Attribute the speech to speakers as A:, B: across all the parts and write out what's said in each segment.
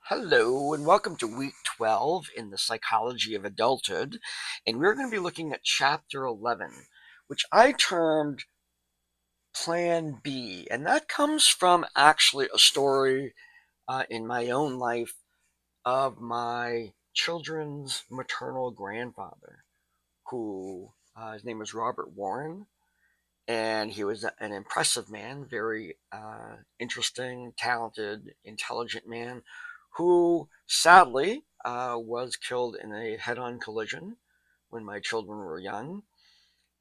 A: Hello, and welcome to week 12 in the psychology of adulthood. And we're going to be looking at chapter 11, which I termed Plan B. And that comes from actually a story in my own life of my children's maternal grandfather, who his name was Robert Warren. And he was an impressive man, very interesting, talented, intelligent man who sadly was killed in a head on collision when my children were young.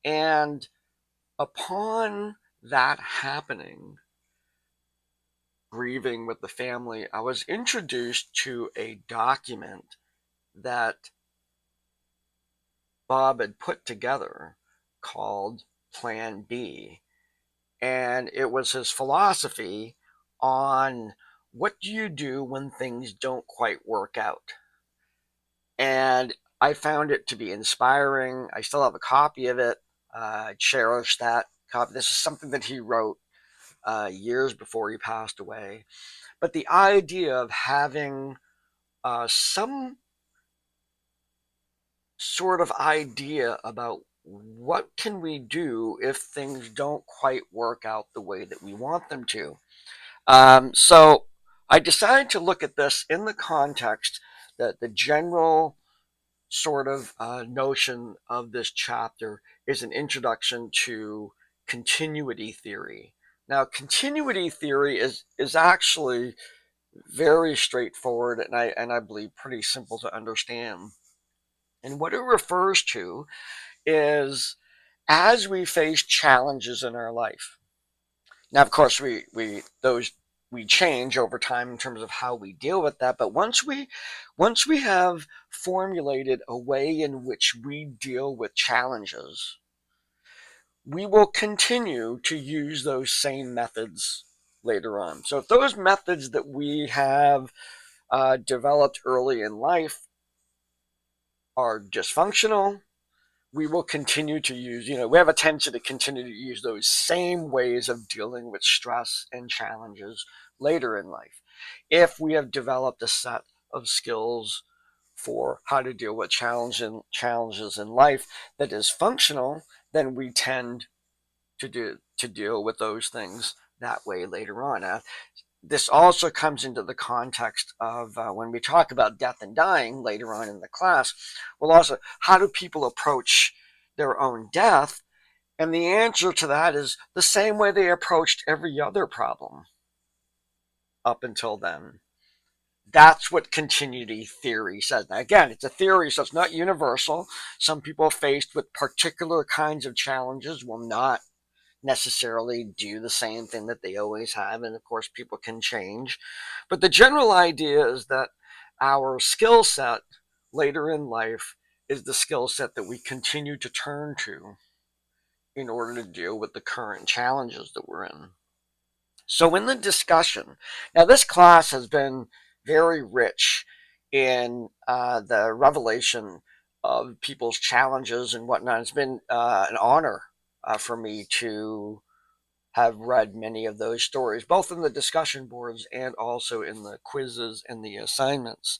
A: And upon that happening, grieving with the family, I was introduced to a document that Bob had put together called Plan B. And it was his philosophy on what do you do when things don't quite work out. And I found it to be inspiring. I still have a copy of it. I cherish that copy. This is something that he wrote years before he passed away. But the idea of having some sort of idea about what can we do if things don't quite work out the way that we want them to. So I decided to look at this in the context that the general sort of notion of this chapter is an introduction to continuity theory. Now, continuity theory is actually very straightforward and I believe pretty simple to understand. And what it refers to is as we face challenges in our life. Now, of course, we change over time in terms of how we deal with that. But once we have formulated a way in which we deal with challenges, we will continue to use those same methods later on. So if those methods that we have developed early in life are dysfunctional, we will continue to use, we have a tendency to continue to use those same ways of dealing with stress and challenges later in life. If we have developed a set of skills for how to deal with challenges in life that is functional, then we tend to deal with those things that way later on. This also comes into the context of when we talk about death and dying later on in the class. Well, also, how do people approach their own death? And the answer to that is the same way they approached every other problem up until then. That's what continuity theory says. Now, again, it's a theory, so it's not universal. Some people faced with particular kinds of challenges will not necessarily do the same thing that they always have. And of course, people can change. But the general idea is that our skill set later in life is the skill set that we continue to turn to in order to deal with the current challenges that we're in. So, in the discussion, now this class has been very rich in the revelation of people's challenges and whatnot. It's been an honor for me to have read many of those stories, both in the discussion boards and also in the quizzes and the assignments.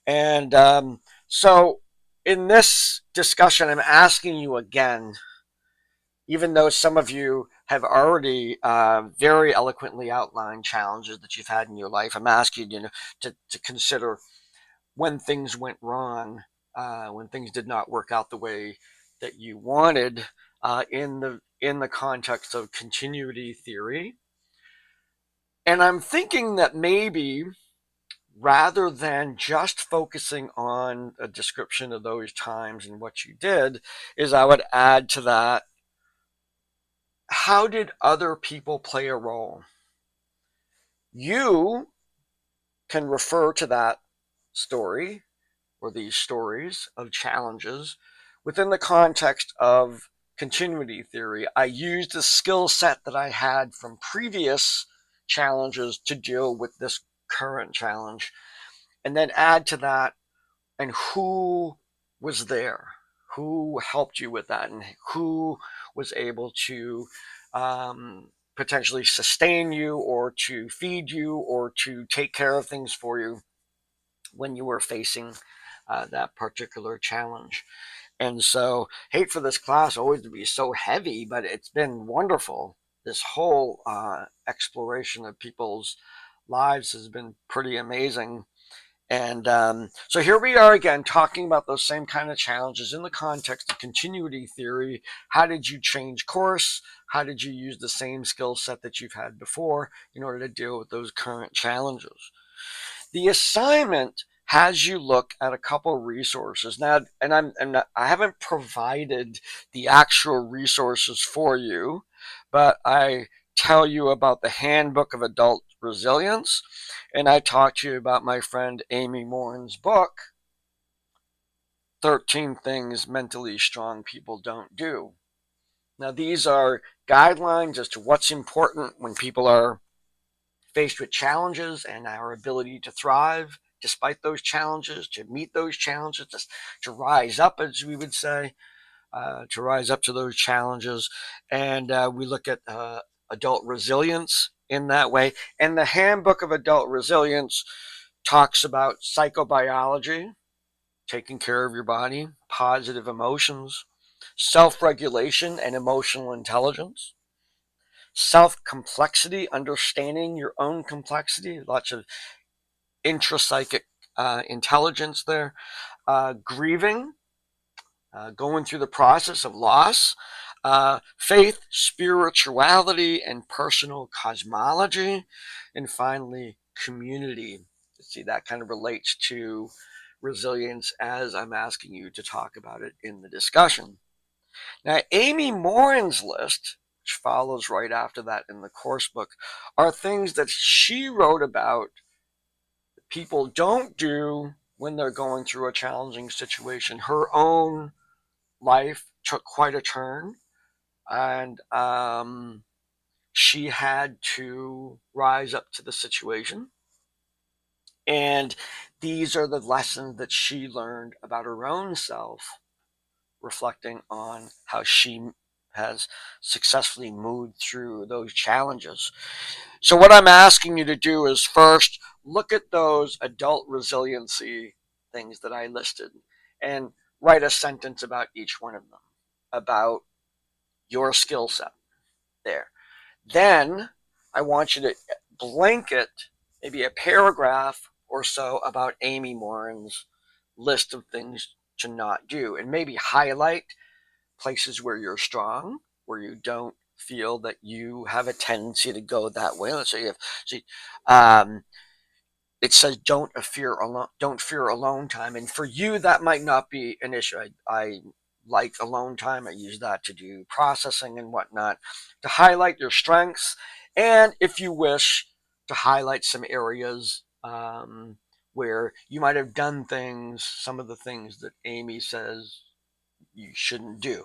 A: And so, in this discussion, I'm asking you again, even though some of you have already very eloquently outlined challenges that you've had in your life, I'm asking you to consider when things went wrong, when things did not work out the way that you wanted in the context of continuity theory. And I'm thinking that maybe rather than just focusing on a description of those times and what you did, is I would add to that, how did other people play a role? You can refer to that story or these stories of challenges within the context of continuity theory. I used the skill set that I had from previous challenges to deal with this current challenge, and then add to that, and who was there, who helped you with that, and who was able to potentially sustain you or to feed you or to take care of things for you when you were facing that particular challenge. And so, hate for this class always to be so heavy, but it's been wonderful. This whole exploration of people's lives has been pretty amazing. And so here we are again talking about those same kind of challenges in the context of continuity theory. How did you change course? How did you use the same skill set that you've had before in order to deal with those current challenges? The assignment has you look at a couple resources now, and I haven't provided the actual resources for you, but I tell you about the Handbook of Adult Resilience, and I talk to you about my friend Amy Morin's book, 13 Things Mentally Strong People Don't Do. Now, these are guidelines as to what's important when people are faced with challenges and our ability to thrive despite those challenges, to meet those challenges, to rise up, as we would say, to rise up to those challenges. And we look at adult resilience in that way. And the Handbook of Adult Resilience talks about psychobiology, taking care of your body, positive emotions, self regulation, and emotional intelligence, self complexity, understanding your own complexity, lots of intrapsychic intelligence there, grieving, going through the process of loss, faith, spirituality, and personal cosmology, and finally, community. See, that kind of relates to resilience as I'm asking you to talk about it in the discussion. Now, Amy Morin's list, which follows right after that in the course book, are things that she wrote about that people don't do when they're going through a challenging situation. Her own life took quite a turn, and she had to rise up to the situation. And these are the lessons that she learned about her own self, reflecting on how she has successfully moved through those challenges. So, what I'm asking you to do is first look at those adult resiliency things that I listed and write a sentence about each one of them, about your skill set there. Then I want you to blanket maybe a paragraph or so about Amy Morin's list of things to not do, and maybe highlight places where you're strong, where you don't feel that you have a tendency to go that way. Let's say um, it says don't fear alone time, and for you that might not be an issue. I like alone time. I use that to do processing and whatnot, to highlight your strengths, and if you wish, to highlight some areas where you might have done things, some of the things that Amy says you shouldn't do.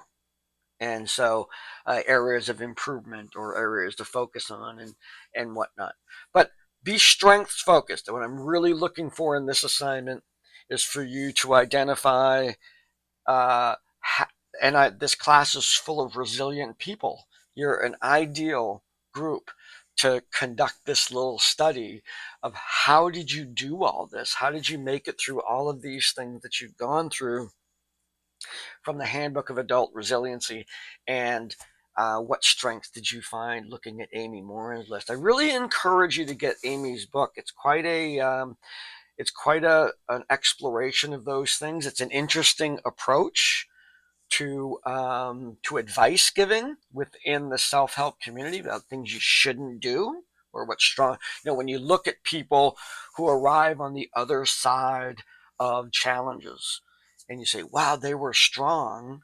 A: And so areas of improvement or areas to focus on and whatnot. But be strengths focused. And what I'm really looking for in this assignment is for you to identify, uh, this class is full of resilient people. You're an ideal group to conduct this little study of how did you do all this? How did you make it through all of these things that you've gone through from the Handbook of Adult Resiliency, and what strengths did you find looking at Amy Morin's list? I really encourage you to get Amy's book. It's quite an exploration of those things. It's an interesting approach to advice giving within the self-help community about things you shouldn't do or what's strong. When you look at people who arrive on the other side of challenges and you say, wow, they were strong.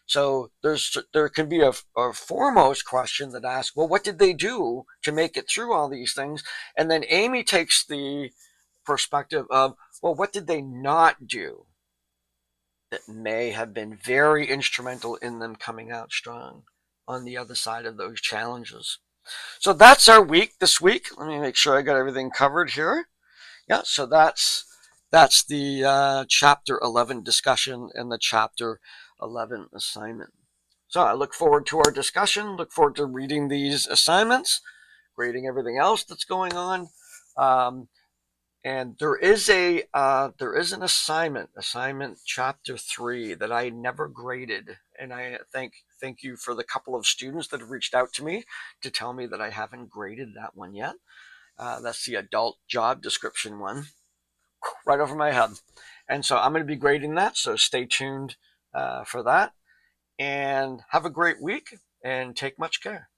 A: So there can be a foremost question that asks, well, what did they do to make it through all these things? And then Amy takes the perspective of, well, what did they not do that may have been very instrumental in them coming out strong on the other side of those challenges? So that's our week this week. Let me make sure I got everything covered here. Yeah, so that's the chapter 11 discussion and the chapter 11 assignment. So I look forward to our discussion, look forward to reading these assignments, grading everything else that's going on. Um, And there is an assignment chapter 3 that I never graded, and I thank you for the couple of students that have reached out to me to tell me that I haven't graded that one yet. That's the adult job description one, right over my head. And so I'm going to be grading that. So stay tuned for that, and have a great week and take much care.